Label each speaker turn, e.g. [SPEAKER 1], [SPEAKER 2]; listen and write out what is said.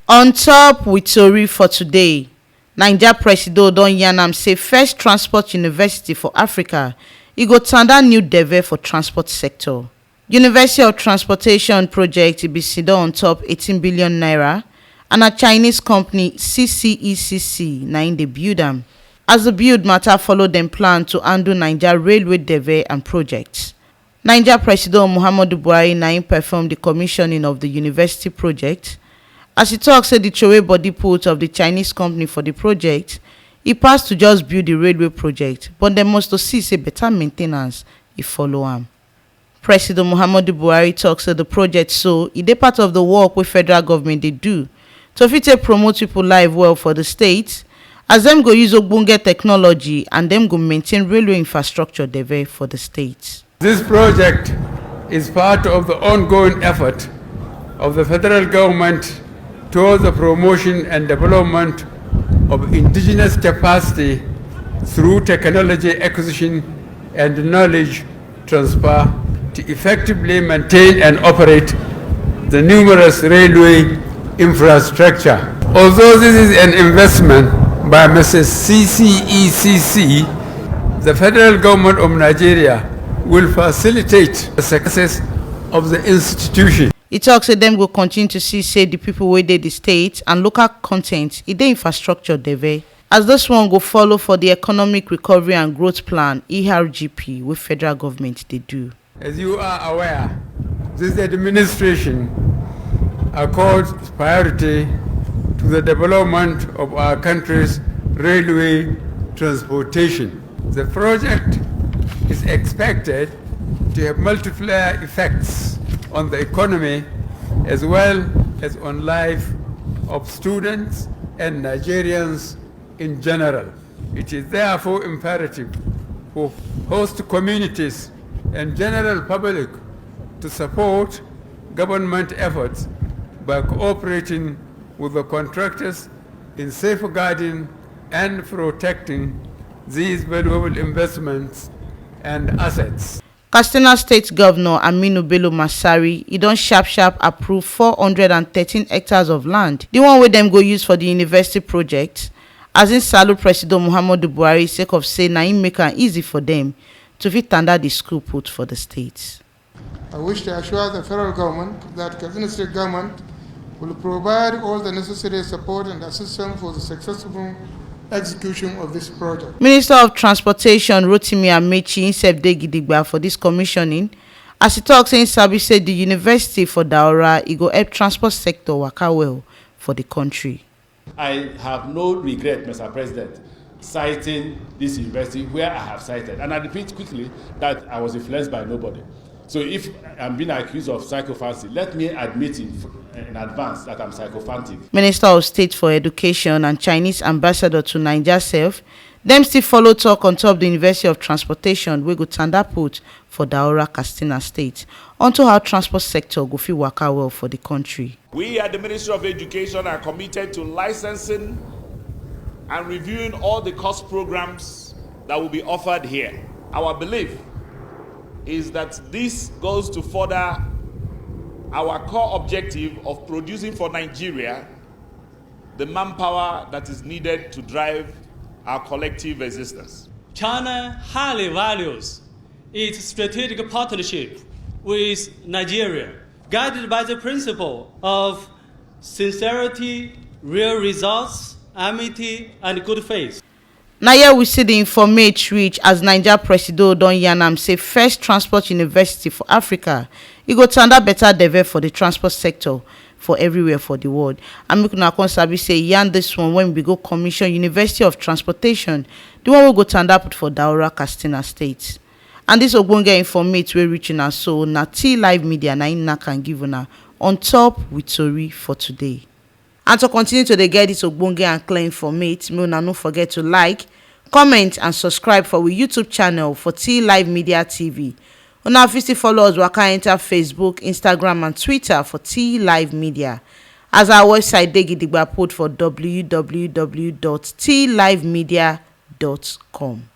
[SPEAKER 1] On top with tori for today, Naija Presido DonYarn say first transport university for Africa. E go Tanda new Deve for transport sector. University of Transportation project Presido on top 18 billion naira, and a Chinese company CCECC na in dey build am. As the build matter follow dem plan to handle Naija railway Deve and projects. Naija Presido Muhammadu Buhari na im perform the commissioning of the university project. As he tok say the throwaway body put of the Chinese company for the project, e pass to just build the railway project, but dem must to see say better maintenance e follow am. President Muhammadu Buhari tok say the project so e dey part of the work wey federal government dey do to fit take promote people life well for the state, as dem go use ogbonge technology and dem go maintain railway infrastructure Deve for the state.
[SPEAKER 2] This project is part of the ongoing effort of the federal government towards the promotion and development of indigenous capacity through technology acquisition and knowledge transfer to effectively maintain and operate the numerous railway infrastructure. Although this is an investment by Mrs. CCECC, the federal government of Nigeria will facilitate the success of the institution.
[SPEAKER 1] E tok say dem go continue to see say the people wey dey the state and local content e dey infrastructure Deve, as this one go follow for the economic recovery and growth plan ERGP wey federal government dey do.
[SPEAKER 2] As you are aware, this administration accords priority to the development of our country's railway transportation. The project is expected to have multiplier effects on the economy as well as on life of students and Nigerians in general. It is therefore imperative for host communities and general public to support government efforts by cooperating with the contractors in safeguarding and protecting these valuable investments and assets.
[SPEAKER 1] Katsina State Governor Aminu Bello Masari e don sharp approve 413 hectares of land, the one wey dem go use for the university project, as in salute President Muhammadu Buhari sake of say na im make am easy for dem to fit tanda the school put for the state.
[SPEAKER 3] I wish to assure the federal government that Katsina State government will provide all the necessary support and assistance for the successful execution of this project.
[SPEAKER 1] Minister of Transportation Rotimi Amechi himself dey gidigba for this commissioning, as he tok say sabi say the university for Daura e go help transport sector waka well for the country.
[SPEAKER 4] I have no regret, Mr. President, citing this university where I have cited, and I repeat quickly that I was influenced by nobody. So if I'm being accused of psychophancy, let me admit in advance that I'm psychophantic.
[SPEAKER 1] Minister of State for Education and Chinese ambassador to Naija sef, dem still follow talk on top the University of Transportation wey go tanda put for Daura, Katsina State, unto how transport sector go fit waka well for the country.
[SPEAKER 5] We at the Ministry of Education are committed to licensing and reviewing all the course programs that will be offered here. Our belief is that this goes to further our core objective of producing for Nigeria the manpower that is needed to drive our collective existence.
[SPEAKER 6] China highly values its strategic partnership with Nigeria, guided by the principle of sincerity, real results, amity, and good faith.
[SPEAKER 1] Na here we see the informate reach as Naija Presido DonYarn say first transport university for Africa. E go tanda better Deve for the transport sector for everywhere for the world. And make una come sabi say yarn this one when we go commission University of Transportation, the one we go tanda put for Daura, Katsina State. And this ogbonge informate we reaching us so na T Live Media na im can give una on top with tori for today. And to continue to get this ogbonge and clear informate, may una no forget to like, comment and subscribe for our YouTube channel for T Live Media TV. Una fit follow us waka enter Facebook, Instagram and Twitter for T Live Media. As our website dey gidigba put for www.tlivemedia.com.